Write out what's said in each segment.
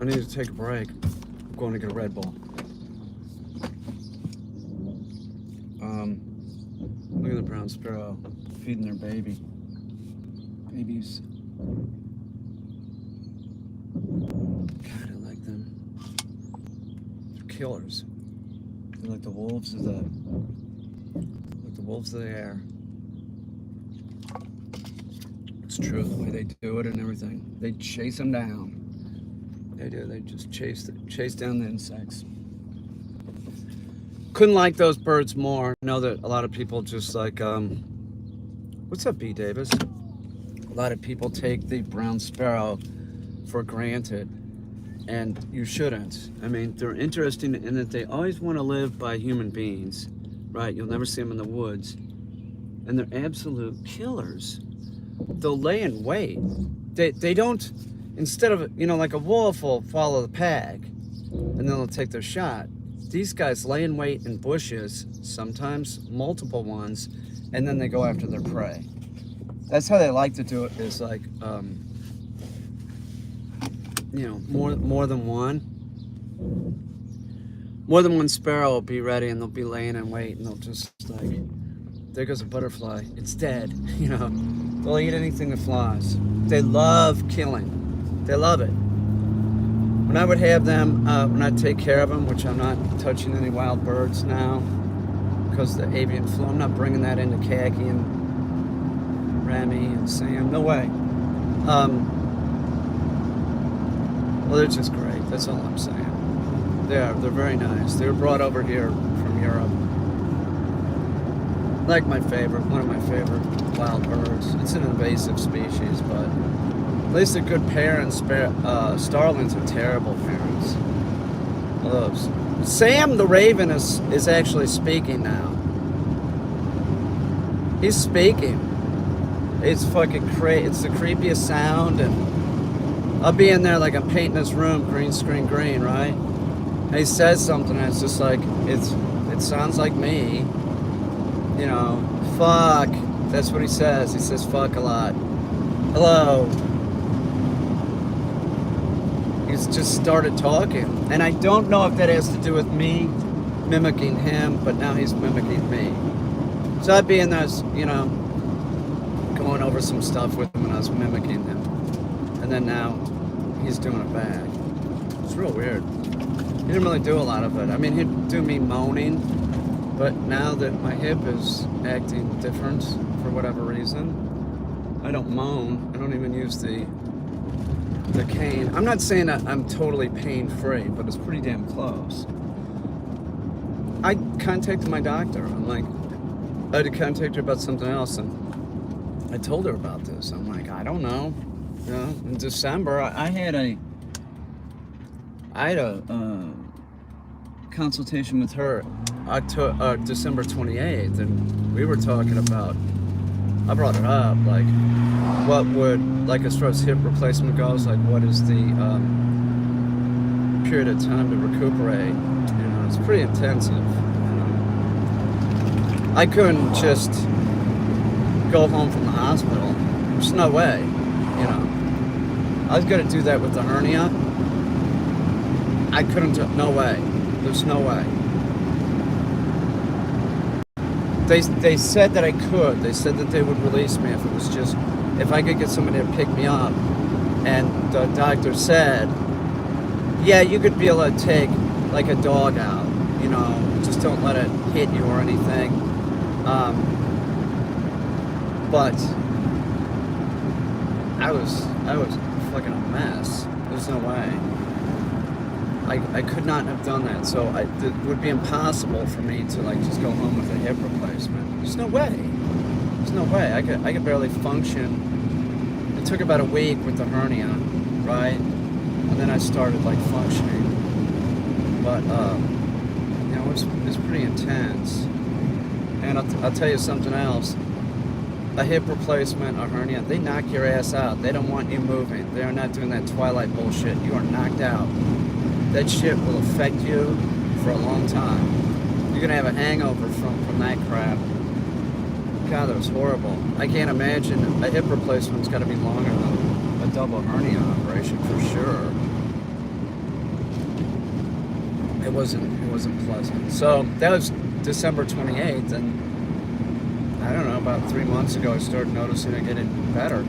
I need to take a break. I'm going to get a Red Bull. Look at the brown sparrow feeding their babies. God, I like them. They're killers. They're like the wolves of the air. It's true, the way they do it and everything. They chase them down. They do. They just chase down the insects. Couldn't like those birds more. I know that a lot of people just like, what's up, B. Davis? A lot of people take the brown sparrow for granted, and you shouldn't. I mean, they're interesting in that they always want to live by human beings, right? You'll never see them in the woods, and they're absolute killers. They'll lay in wait. They don't, instead of, like a wolf will follow the pack, and then they'll take their shot. These guys lay in wait in bushes, sometimes multiple ones, and then they go after their prey. That's how they like to do it, is like, more than one. More than one sparrow will be ready, and they'll be laying in wait, and they'll just like, there goes a butterfly, it's dead, They'll eat anything that flies. They love killing. They love it. When I would have them, when I'd take care of them, which I'm not touching any wild birds now because the avian flu, I'm not bringing that into Khaki and Remy and Sam, no way. Well, they're just great, that's all I'm saying. They're very nice. They were brought over here from Europe. Like one of my favorite wild birds. It's an invasive species, but at least a good parent. Starlings are terrible parents. Those. Sam the Raven is actually speaking now. He's speaking. It's fucking crazy. It's the creepiest sound, and I'll be in there like I'm painting this room green screen green, right? And he says something, and it's just like it sounds like me. Fuck. That's what he says. He says fuck a lot. Hello. He's just started talking. And I don't know if that has to do with me mimicking him, but now he's mimicking me. So I'd be in there, going over some stuff with him, and I was mimicking him. And then now he's doing it back. It's real weird. He didn't really do a lot of it. I mean, he'd do me moaning. But now that my hip is acting different for whatever reason, I don't moan. I don't even use the cane. I'm not saying that I'm totally pain-free, but it's pretty damn close. I contacted my doctor. I'm like, I had to contact her about something else, and I told her about this. I'm like, I don't know. In December, I had a consultation with her December 28th, and we were talking about, I brought it up, like, what would, like, as far as hip replacement goes, like, what is the period of time to recuperate? It's pretty intensive. I couldn't just go home from the hospital. There's no way, I was gonna do that with the hernia. I couldn't, no way. There's no way. They said that I could. They said that they would release me if I could get somebody to pick me up. And the doctor said, yeah, you could be able to take like a dog out, just don't let it hit you or anything. But I was fucking a mess. There's no way. I could not have done that, so it would be impossible for me to like just go home with a hip replacement. There's no way. There's no way. I could barely function. It took about a week with the hernia, right? And then I started like functioning. But it was pretty intense. And I'll tell you something else. A hip replacement, a hernia, they knock your ass out. They don't want you moving. They are not doing that Twilight bullshit. You are knocked out. That shit will affect you for a long time. You're gonna have a hangover from that crap. God, that was horrible. I can't imagine. A hip replacement's gotta be longer than a double hernia operation for sure. it wasn't pleasant. So that was December 28th, and I don't know, about 3 months ago I started noticing it getting better.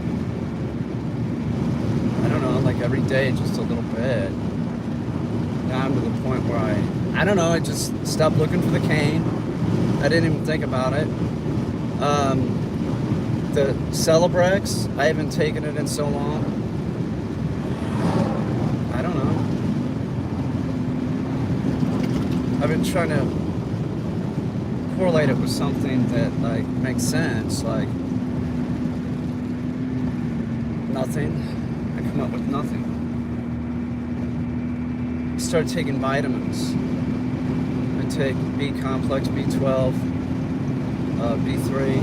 I don't know, like every day just a little bit. Down to the point where I don't know, I just stopped looking for the cane. I didn't even think about it. The Celebrex, I haven't taken it in so long. I don't know. I've been trying to correlate it with something that like makes sense, like nothing. I come up with nothing. Start taking vitamins. I take B complex, B12, B3,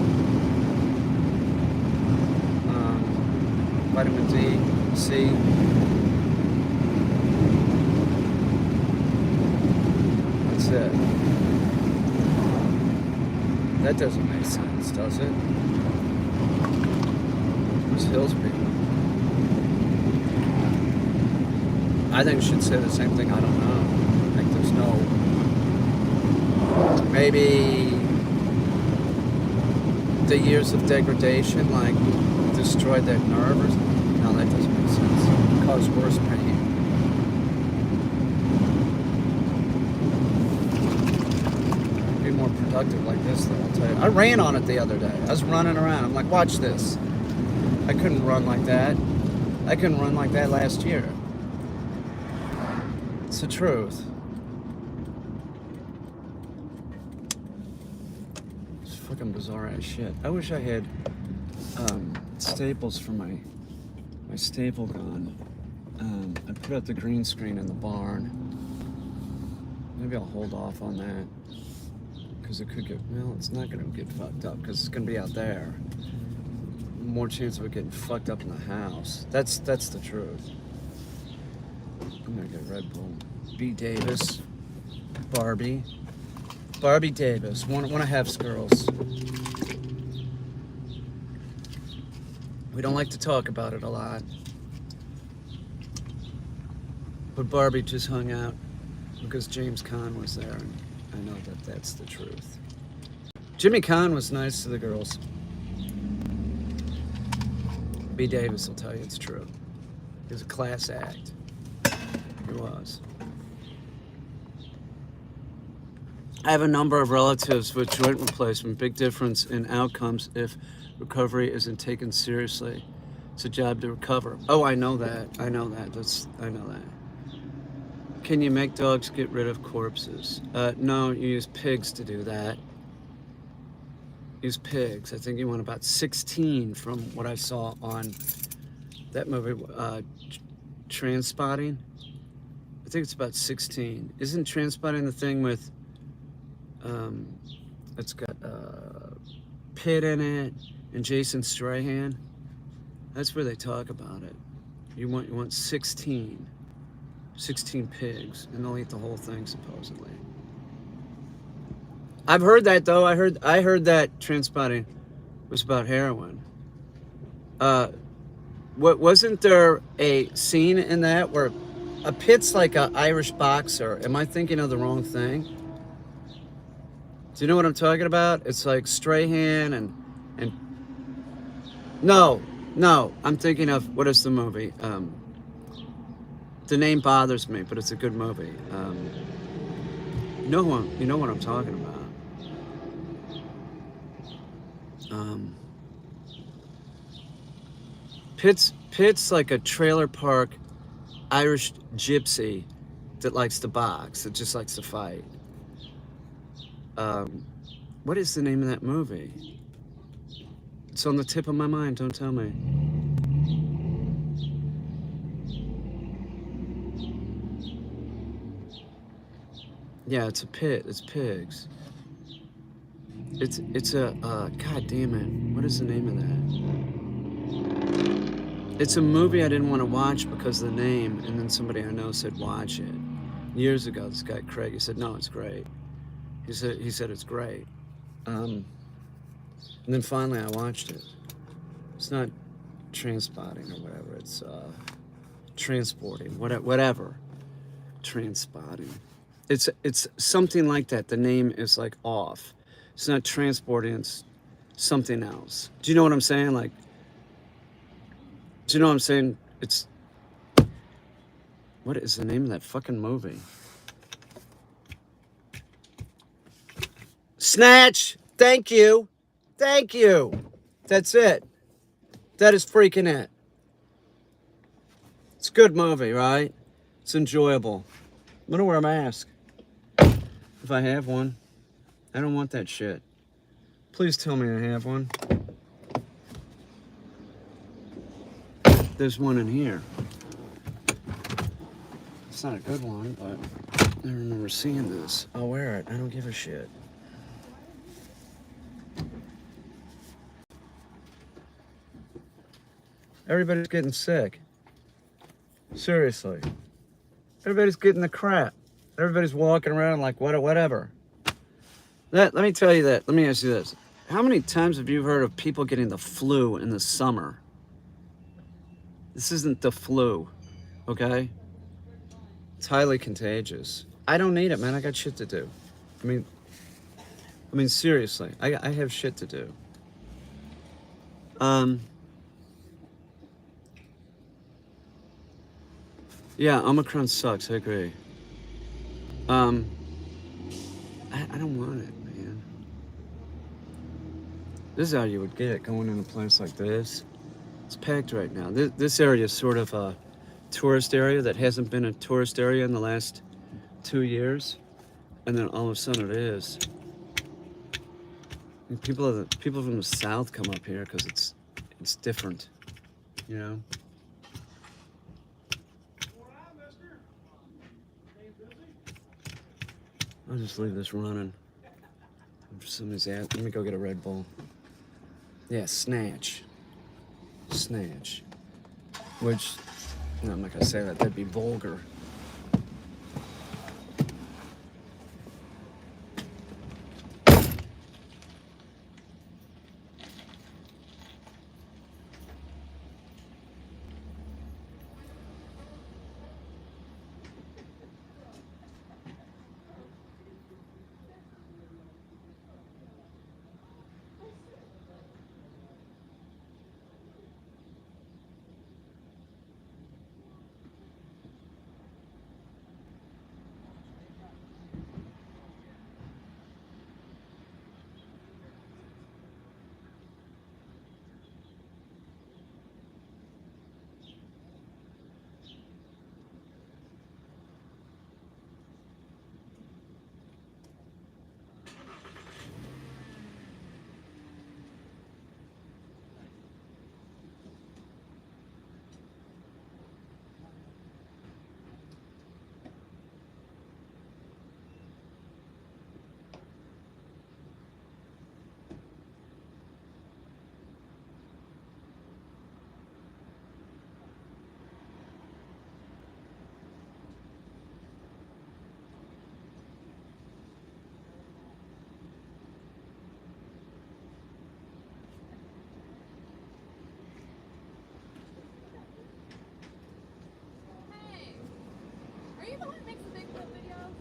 vitamin D, C. That's it. That doesn't make sense, does it? Who's Hillsby? I think it should say the same thing. I don't know. Like there's no. Maybe the years of degradation, like destroyed that nerve or something. No, that doesn't make sense. Cause worse pain. Be more productive like this, though, I'll tell you. I ran on it the other day. I was running around. I'm like, watch this. I couldn't run like that. I couldn't run like that last year. It's the truth. It's fucking bizarre ass shit. I wish I had staples for my staple gun. I put out the green screen in the barn. Maybe I'll hold off on that. Because it could get, well, it's not going to get fucked up because it's going to be out there. More chance of it getting fucked up in the house. That's the truth. I'm gonna get Red Bull. B. Davis. Barbie Davis. One of Hef's girls. We don't like to talk about it a lot. But Barbie just hung out because James Caan was there, and I know that that's the truth. Jimmy Caan was nice to the girls. B. Davis will tell you it's true. He was a class act. He was. I have a number of relatives with joint replacement. Big difference in outcomes if recovery isn't taken seriously. It's a job to recover. Oh, I know that. I know that. I know that. Can you make dogs get rid of corpses? No, you use pigs to do that. Use pigs. I think you want about 16 from what I saw on that movie, Transpotting. I think it's about 16. Isn't Transpotting the thing with, it's got Pitt in it and Jason Strahan? That's where they talk about it. You want 16 pigs, and they'll eat the whole thing supposedly. I've heard that though. I heard that Transpotting was about heroin. Wasn't there a scene in that where a Pitt's like an Irish boxer? Am I thinking of the wrong thing? Do you know what I'm talking about? It's like Strahan and no, I'm thinking of, what is the movie? The name bothers me, but it's a good movie. You know what I'm talking about. Pitt's like a trailer park Irish gypsy that likes to box, that just likes to fight. What is the name of that movie? It's on the tip of my mind, don't tell me. Yeah, it's a pit, it's pigs. It's a, god damn it, what is the name of that? It's a movie I didn't want to watch because of the name, and then somebody I know said watch it. Years ago, this guy Craig, he said, no, it's great. He said it's great. And then finally I watched it. It's not Transpotting or whatever, it's Transporting, whatever. Transpotting. It's something like that. The name is like off. It's not transporting. It's something else. Do you know what I'm saying? Like, do you know what I'm saying? It's what is the name of that fucking movie? Snatch. Thank you. Thank you. That's it. That is freaking it. It's a good movie, right? It's enjoyable. I'm gonna wear a mask. If I have one. I don't want that shit. Please tell me I have one. There's one in here. It's not a good one, but I remember seeing this. I'll wear it. I don't give a shit. Everybody's getting sick. Seriously. Everybody's getting the crap. Everybody's walking around like whatever. Let me tell you that. Let me ask you this. How many times have you heard of people getting the flu in the summer? This isn't the flu, okay? It's highly contagious. I don't need it, man. I got shit to do. I mean, seriously. I have shit to do. Yeah, Omicron sucks. I agree. I don't want it, man. This is how you would get going in a place like this. It's packed right now. This area is sort of a tourist area that hasn't been a tourist area in the last 2 years, and then all of a sudden it is. And people from the south come up here because it's different, you know. I'll just leave this running. Somebody's at. Let me go get a Red Bull. Yeah, snatch. Snatch. Which, no, I'm not gonna say that. That'd be vulgar.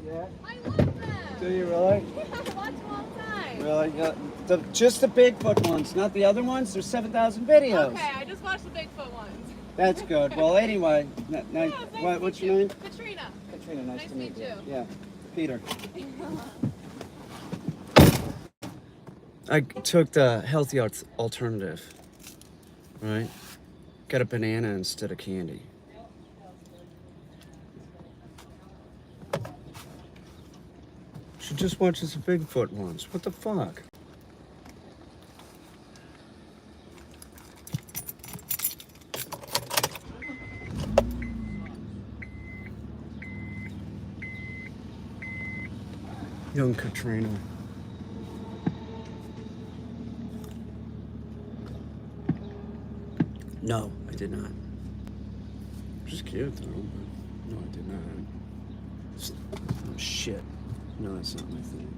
Yeah. I love them. Do you really? Yeah, I watch them all the time. Really? Yeah. Just the Bigfoot ones, not the other ones. There's 7,000 videos. Okay, I just watched the Bigfoot ones. That's good. Well, anyway, Nice what's to your meet name? you. Katrina. Katrina. Nice to meet you. you. Yeah, Peter. I took the healthy alternative, right? Got a banana instead of candy. She just watches the Bigfoot ones. What the fuck? Young Katrina. No, I did not. She's cute though, but no, I did not. Oh shit. No, that's not my thing.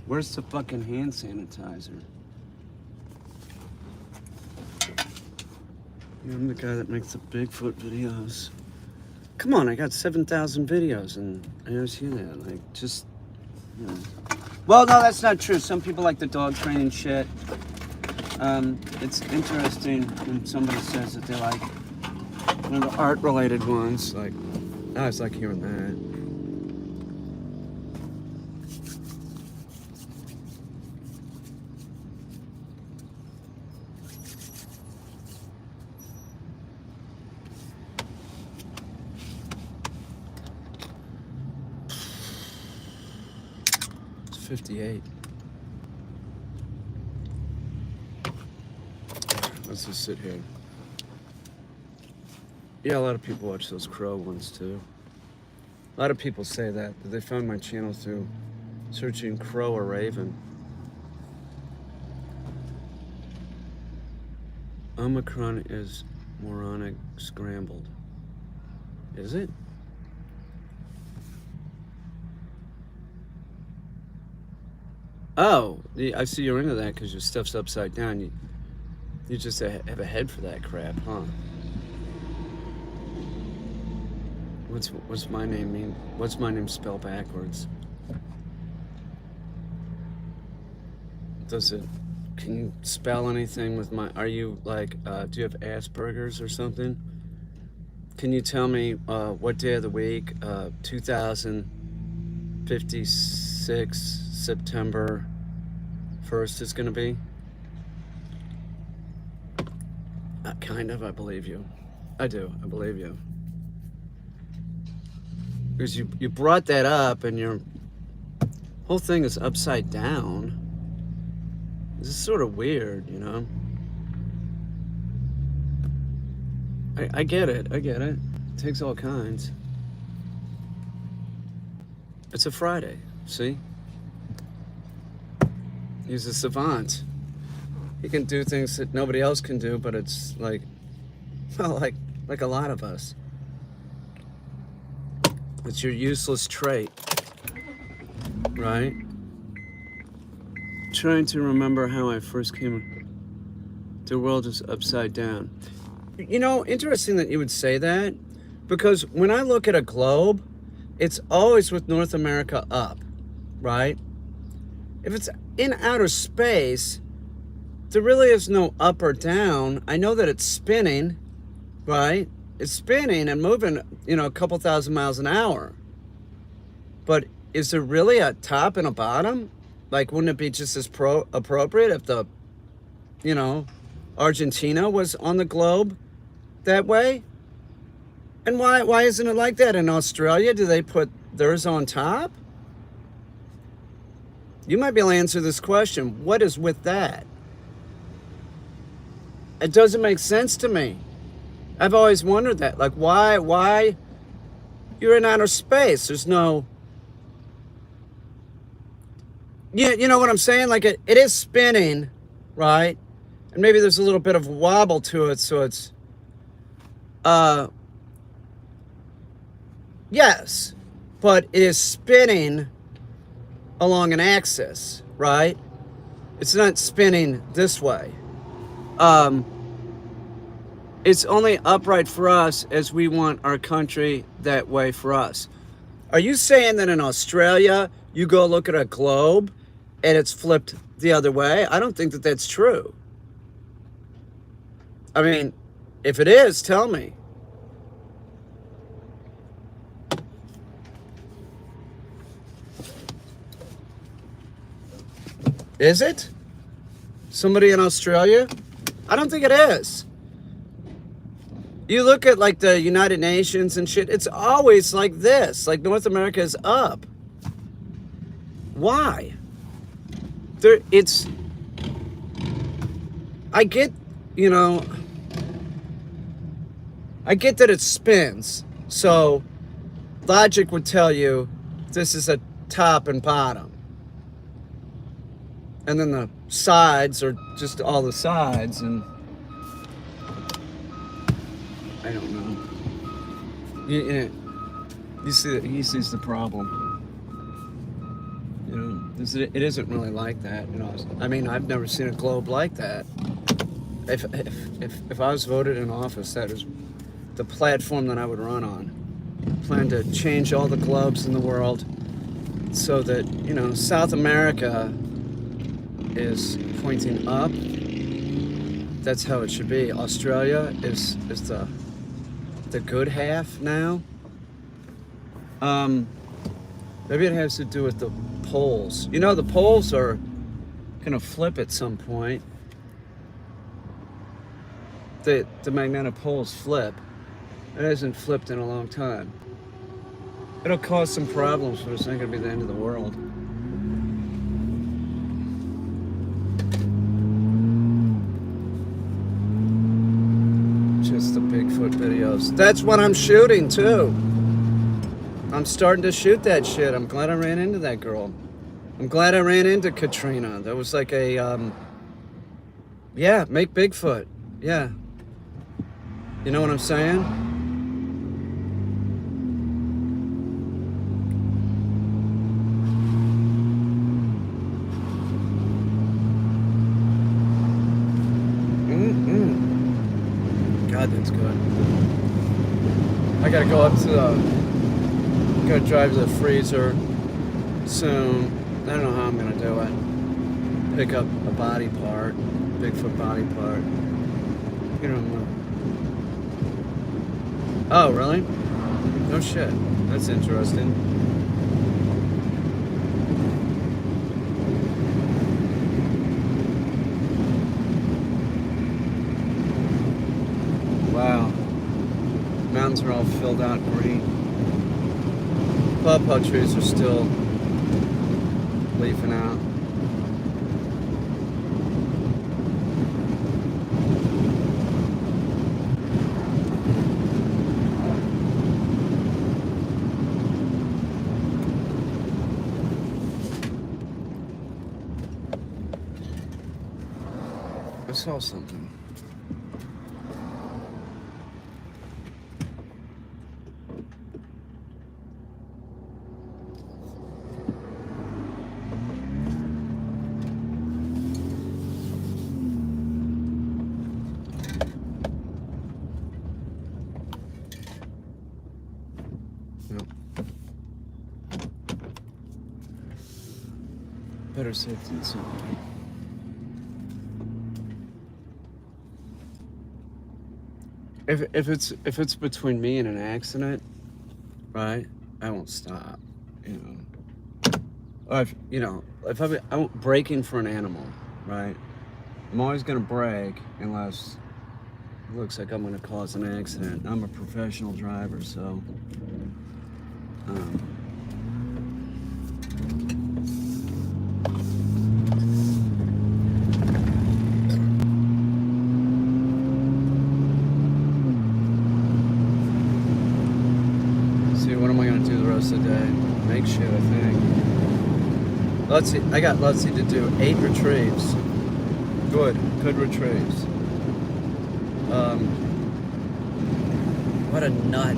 Where's the fucking hand sanitizer? I'm the guy that makes the Bigfoot videos. Come on, I got 7,000 videos and I never see that. Like, just, you know. Well, no, that's not true. Some people like the dog training shit. It's interesting when somebody says that they like one of the art-related ones. Like, I always like hearing that. It's 58. Let's just sit here. Yeah, a lot of people watch those Crow ones too. A lot of people say that they found my channel through searching Crow or Raven. Omicron is moronic scrambled. Is it? Oh, I see you're into that because your stuff's upside down. You just have a head for that crap, huh? What's my name mean? What's my name spelled backwards? Does it? Can you spell anything with my? Are you like? Do you have Asperger's or something? Can you tell me what day of the week 2056 September 1st is going to be? Kind of. I believe you. I do. I believe you. Because you brought that up and your whole thing is upside down. This is sort of weird, you know? I get it. I get it. It takes all kinds. It's a Friday, see? He's a savant. He can do things that nobody else can do, but it's like, well, like a lot of us. It's your useless trait, right? Trying to remember how I first came. The world is upside down. You know, interesting that you would say that, because when I look at a globe, it's always with North America up, right? If it's in outer space, there really is no up or down. I know that it's spinning, right? It's spinning and moving, you know, a couple thousand miles an hour. But is there really a top and a bottom? Like, wouldn't it be just as appropriate if the, you know, Argentina was on the globe that way? And why isn't it like that in Australia? Do they put theirs on top? You might be able to answer this question. What is with that? It doesn't make sense to me. I've always wondered that. Like, why you're in outer space? There's no... You know what I'm saying? Like, it is spinning, right? And maybe there's a little bit of wobble to it, so it's... Yes, but it is spinning along an axis, right? It's not spinning this way. It's only upright for us as we want our country that way for us. Are you saying that in Australia, you go look at a globe and it's flipped the other way? I don't think that that's true. I mean, if it is, tell me. Is it? Somebody in Australia? I don't think it is. You look at like the United Nations and shit, it's always like this. Like North America is up. Why? I get, you know, I get that it spins. So logic would tell you this is a top and bottom. And then the sides are just all the sides, and I don't know. You see that he sees the problem. You know, It isn't really like that, you know. I mean, I've never seen a globe like that. If I was voted in office, that is the platform that I would run on. Plan to change all the globes in the world so that, you know, South America is pointing up. That's how it should be. Australia is the good half now. Maybe it has to do with the poles. You know, the poles are gonna flip at some point. The magnetic poles flip. It hasn't flipped in a long time. It'll cause some problems, but it's not gonna be the end of the world. Just the Bigfoot videos. That's what I'm shooting too. I'm starting to shoot that shit. I'm glad I ran into that girl. I'm glad I ran into Katrina. That was like a, yeah, make Bigfoot. Yeah. You know what I'm saying? God, that's good. I gotta go up to gotta drive to the freezer soon. I don't know how I'm gonna do it. Pick up a body part, Bigfoot body part. You know. Oh, really? No shit. That's interesting. Wow. Mountains are all filled out green. Pawpaw trees are still leafing out. I saw something. Better safe than sorry. If it's between me and an accident, right? I won't stop. You know. Or if I'm braking for an animal, right? I'm always gonna brake unless it looks like I'm gonna cause an accident. I'm a professional driver, so. What am I gonna do the rest of the day? Make shit, I think. I got Lutzy to do 8 retrieves. Good retrieves. What a nut.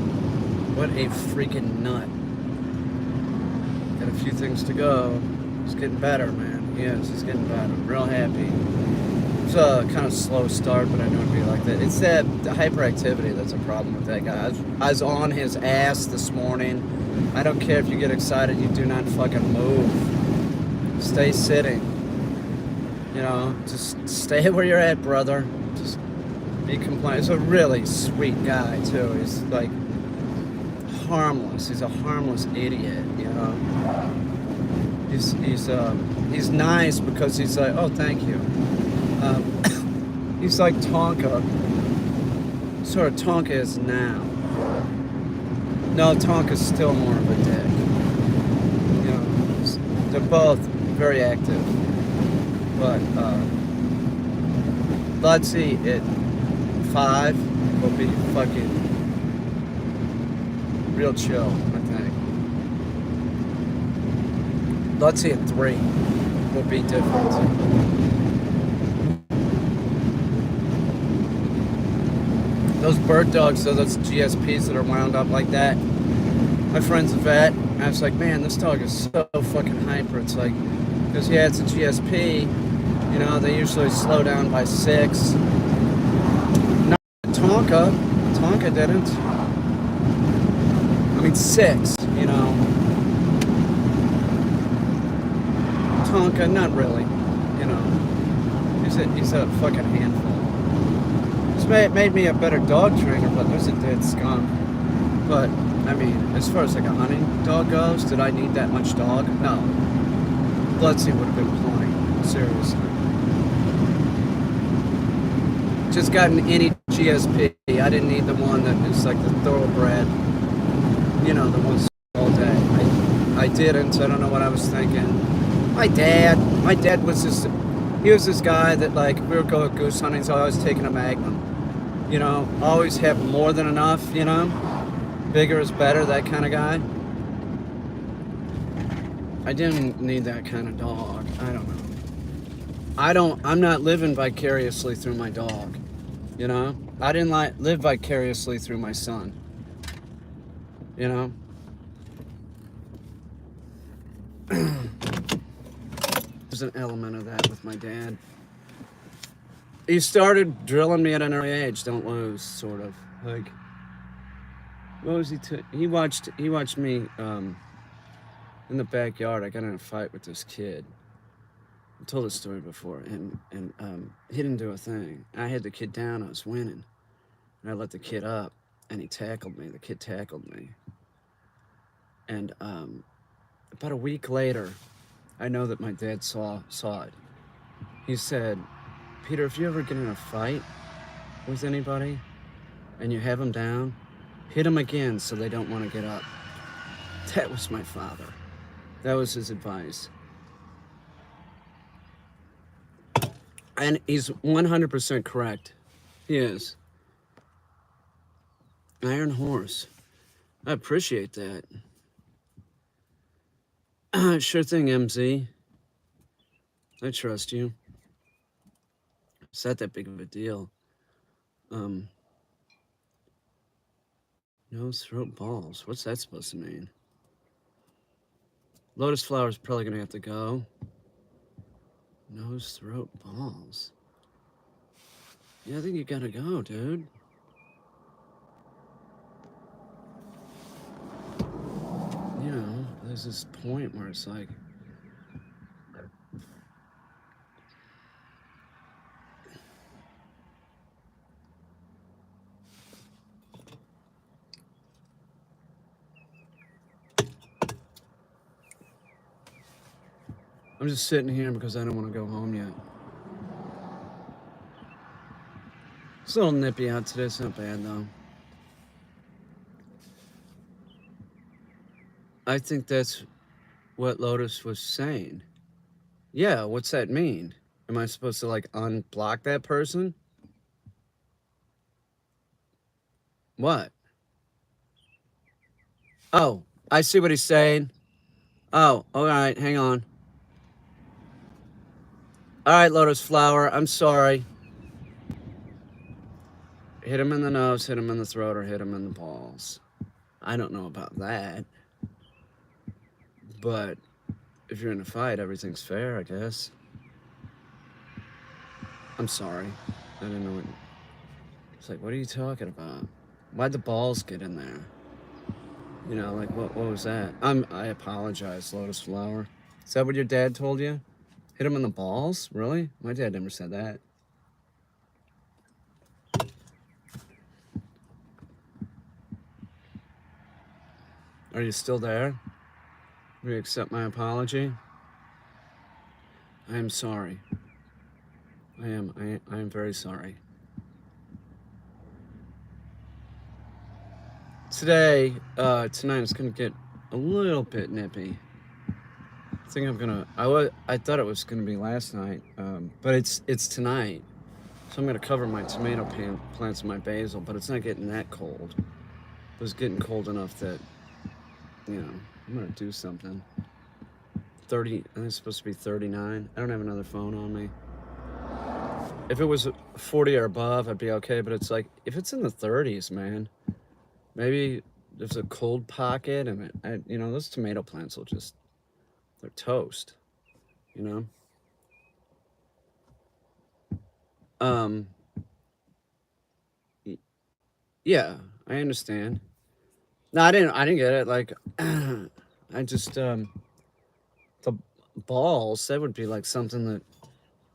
What a freaking nut. Got a few things to go. He's getting better, man. He is. He's getting better. Real happy. It's a kind of slow start, but I knew it'd be like that. It's the hyperactivity that's a problem with that guy. I was on his ass this morning. I don't care if you get excited, you do not fucking move. Stay sitting. You know, just stay where you're at, brother. Just be compliant. He's a really sweet guy, too. He's like harmless. He's a harmless idiot, you know. He's nice because he's like, oh, thank you. He's like Tonka. Sort of Tonka is now. No, Tonka's still more of a dick. You know, they're both very active. But Lutzy at 5 will be fucking real chill, I think. Lutzy at 3 will be different. Those bird dogs, those GSPs that are wound up like that. My friend's a vet, and I was like, man, this dog is so fucking hyper. It's like, because yeah, it's a GSP. You know, they usually slow down by 6. Not Tonka. Tonka didn't. I mean 6. You know. Tonka, not really. You know, he's a fucking handful. It's made me a better dog trainer, but there's a dead skunk. But I mean, as far as like a hunting dog goes, did I need that much dog? No. Bloodsy would have been plenty. Seriously. Just got an any GSP. I didn't need the one that is like the thoroughbred. You know, the ones all day. I didn't. I don't know what I was thinking. My dad was he was this guy that like, we were going goose hunting, so I was taking a Magnum. You know, always have more than enough, you know? Bigger is better, that kind of guy. I didn't need that kind of dog. I don't know. I'm not living vicariously through my dog. You know? I didn't live vicariously through my son. You know? There's an element of that with my dad. He started drilling me at an early age. Don't lose, sort of. Like, what was he? He watched me in the backyard. I got in a fight with this kid. I told this story before, and he didn't do a thing. I had the kid down. I was winning, and I let the kid up, and he tackled me. The kid tackled me, and about a week later, I know that my dad saw it. He said, "Peter, if you ever get in a fight with anybody and you have them down, hit them again so they don't want to get up." That was my father. That was his advice. And he's 100% correct. He is. Iron horse. I appreciate that. Sure thing, MZ. I trust you. It's not that big of a deal. Nose, throat, balls. What's that supposed to mean? Lotus flower's probably gonna have to go. Nose, throat, balls. Yeah, I think you gotta go, dude. You know, there's this point where it's like, I'm just sitting here because I don't want to go home yet. It's a little nippy out today. It's not bad, though. I think that's what Lotus was saying. Yeah, what's that mean? Am I supposed to, like, unblock that person? What? Oh, I see what he's saying. Oh, all right, hang on. All right, Lotus Flower, I'm sorry. Hit him in the nose, hit him in the throat, or hit him in the balls. I don't know about that. But if you're in a fight, everything's fair, I guess. I'm sorry. I didn't know what... It's like, what are you talking about? Why'd the balls get in there? You know, like, what was that? I apologize, Lotus Flower. Is that what your dad told you? Hit him in the balls? Really? My dad never said that. Are you still there? Will you accept my apology? I am sorry. I am very sorry. Tonight it's gonna get a little bit nippy. I think I thought it was gonna be last night, but it's tonight. So I'm gonna cover my tomato plants and my basil, but it's not getting that cold. It was getting cold enough that, you know, I'm gonna do something. 30, I think it's supposed to be 39. I don't have another phone on me. If it was 40 or above, I'd be okay, but it's like, if it's in the 30s, man, maybe there's a cold pocket, and you know, those tomato plants will just, they're toast. you know? Um, yeah, I understand. No, I didn't get it. Like, I just, the balls, that would be like something that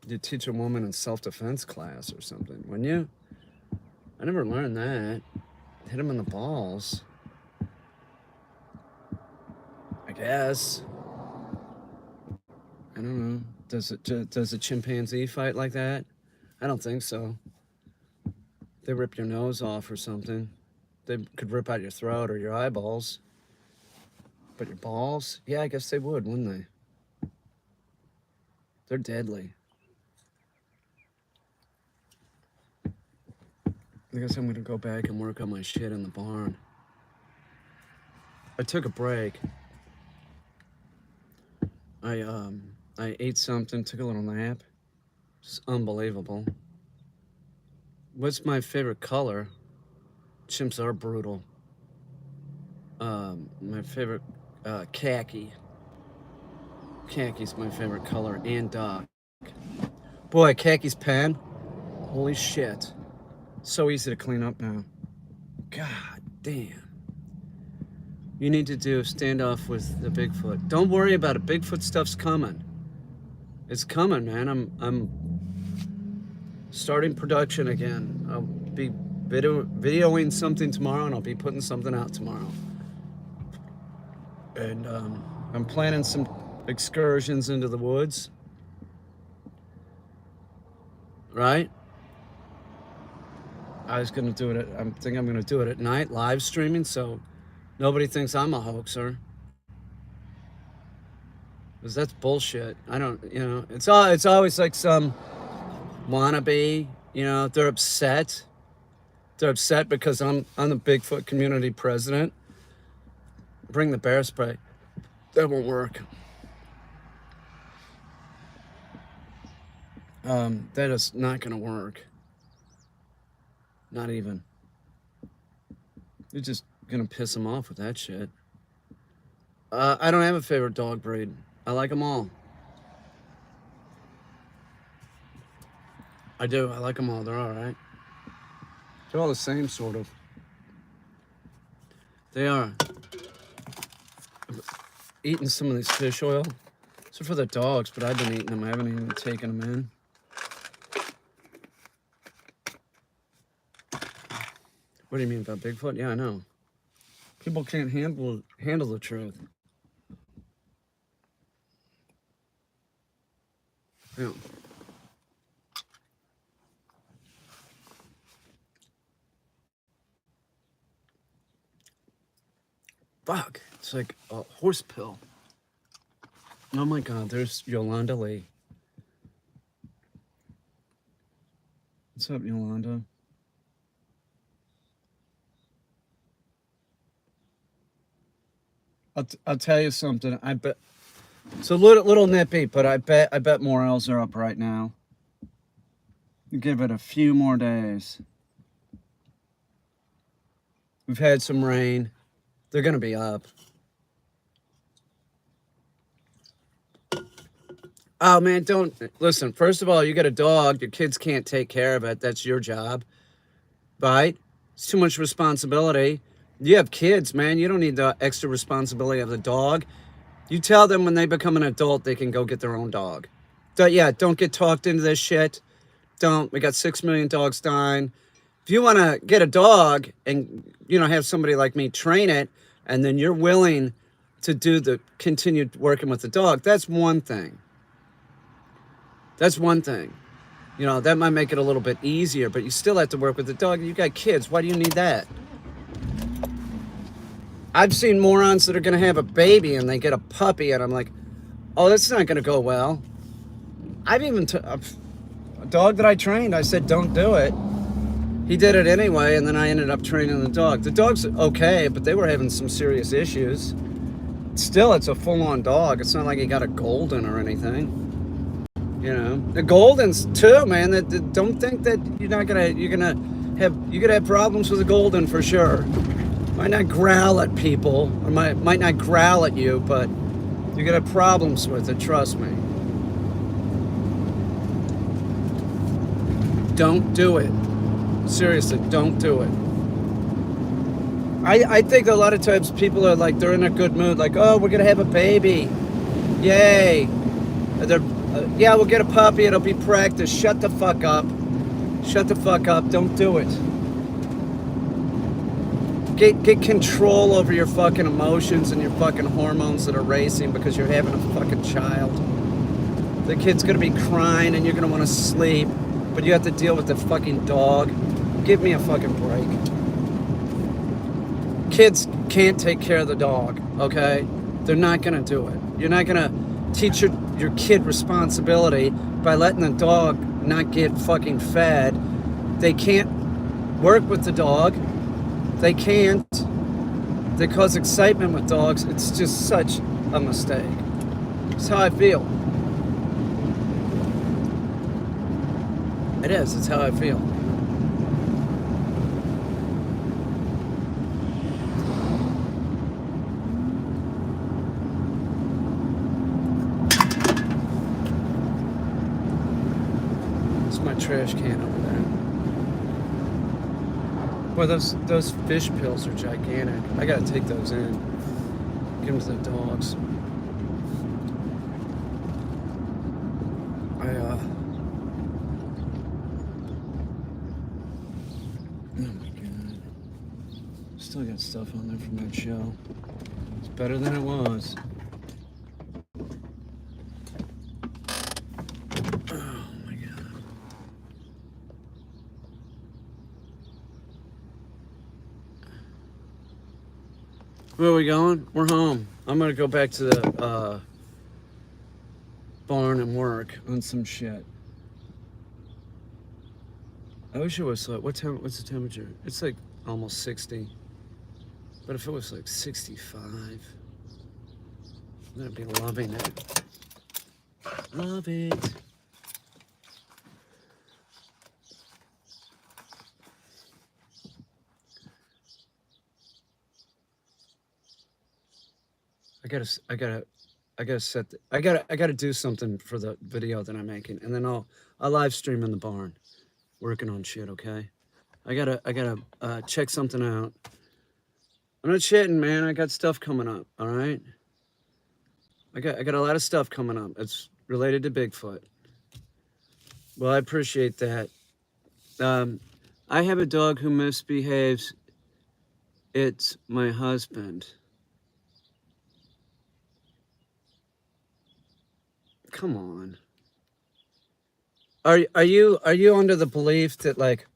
you teach a woman in self-defense class or something, wouldn't you? I never learned that. Hit him in the balls. I guess. I don't know. Does a chimpanzee fight like that? I don't think so. They rip your nose off or something. They could rip out your throat or your eyeballs. But your balls? Yeah, I guess they would, wouldn't they? They're deadly. I guess I'm gonna go back and work on my shit in the barn. I took a break. I ate something, took a little nap. It's unbelievable. What's my favorite color? Chimps are brutal. My favorite, khaki. Khaki's my favorite color, and dark. Boy, khaki's pen. Holy shit. So easy to clean up now. God damn. You need to do standoff with the Bigfoot. Don't worry about it. Bigfoot stuff's coming. It's coming, man. I'm starting production again. I'll be videoing something tomorrow, and I'll be putting something out tomorrow. And I'm planning some excursions into the woods. Right? I was gonna do it. I'm gonna do it at night, live streaming, so nobody thinks I'm a hoaxer. Because that's bullshit. I don't, it's always like some wannabe, they're upset. They're upset because I'm the Bigfoot community president. Bring the bear spray. That won't work. That is not gonna work. Not even. You're just gonna piss them off with that shit. I don't have a favorite dog breed. I like them all. I do. I like them all. They're all right. They're all the same, sort of. They are. I'm eating some of this fish oil. These are for the dogs, but I've been eating them. I haven't even taken them in. What do you mean about Bigfoot? Yeah, I know. People can't handle the truth. Yeah. Fuck. It's like a horse pill. Oh my God, there's Yolanda Lee. What's up, Yolanda? I'll tell you something. I bet it's a little nippy, but I bet morels are up right now. Give it a few more days. We've had some rain. They're gonna be up. Oh man, don't listen. First of all, you got a dog. Your kids can't take care of it. That's your job, right? It's too much responsibility. You have kids, man. You don't need the extra responsibility of the dog. You tell them when they become an adult, they can go get their own dog. Don't get talked into this shit. Don't. We got 6 million dogs dying. If you want to get a dog and, have somebody like me train it, and then you're willing to do the continued working with the dog, that's one thing. That's one thing. That might make it a little bit easier, but you still have to work with the dog. You got kids. Why do you need that? I've seen morons that are going to have a baby and they get a puppy, and I'm like, oh, that's not going to go well. I've even, a dog that I trained, I said, don't do it. He did it anyway, and then I ended up training the dog. The dog's okay, but they were having some serious issues. Still, it's a full-on dog. It's not like he got a golden or anything. The goldens too, man. Don't think that you're gonna have problems with a golden for sure. Might not growl at people, or might not growl at you, but you're gonna have problems with it. Trust me. Don't do it. Seriously, don't do it. I think a lot of times people are like, they're in a good mood, like, oh, we're gonna have a baby, yay. They're, yeah, we'll get a puppy, it'll be practice. Shut the fuck up. Shut the fuck up. Don't do it. Get control over your fucking emotions and your fucking hormones that are racing because you're having a fucking child. The kid's gonna be crying and you're gonna want to sleep, but you have to deal with the fucking dog. Give me a fucking break. Kids can't take care of the dog, okay? They're not gonna do it. You're not gonna teach your kid responsibility by letting the dog not get fucking fed. They can't work with the dog. They can't. They cause excitement with dogs. It's just such a mistake. It's how I feel. It is. It's how I feel. It's my trash can over there. Boy, those fish pills are gigantic. I gotta take those in. Give them to the dogs. Oh my god. Still got stuff on there from that show. It's better than it was. Oh my god. Where are we going? We're home. I'm gonna go back to the barn and work on some shit. I wish it was like, what's the temperature? It's like almost 60. But if it was like 65, I'm gonna be loving it. Love it. I gotta do something for the video that I'm making, and then I'll live stream in the barn, working on shit. Okay, I gotta check something out. I'm not shitting, man. I got stuff coming up. All right, I got a lot of stuff coming up. It's related to Bigfoot. Well, I appreciate that. I have a dog who misbehaves. It's my husband. Come on. Are you under the belief that like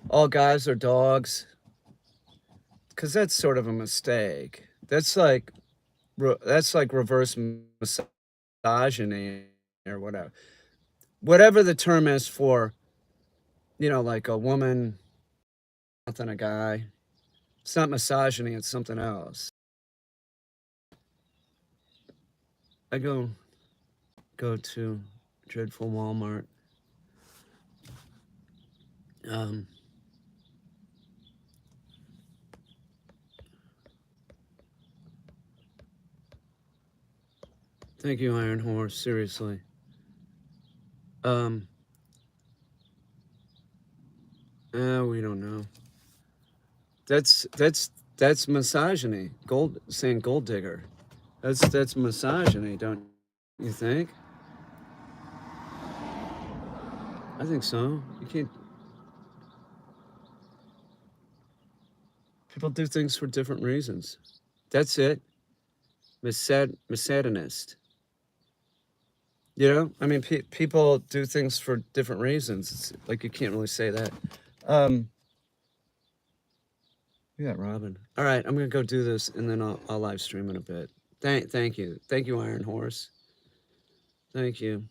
all guys are dogs? Because that's sort of a mistake. That's like reverse misogyny or whatever. Whatever the term is for, like a woman than a guy. It's not misogyny, it's something else. I go to dreadful Walmart. Thank you, Iron Horse. Seriously. We don't know. That's misogyny. Saying gold digger. That's misogyny, don't you think? I think so. You can't. People do things for different reasons. That's it. Misogynist. I mean, people do things for different reasons. It's like you can't really say that. Yeah, Robin. All right, I'm gonna go do this, and then I'll live stream in a bit. Thank you, Iron Horse. Thank you.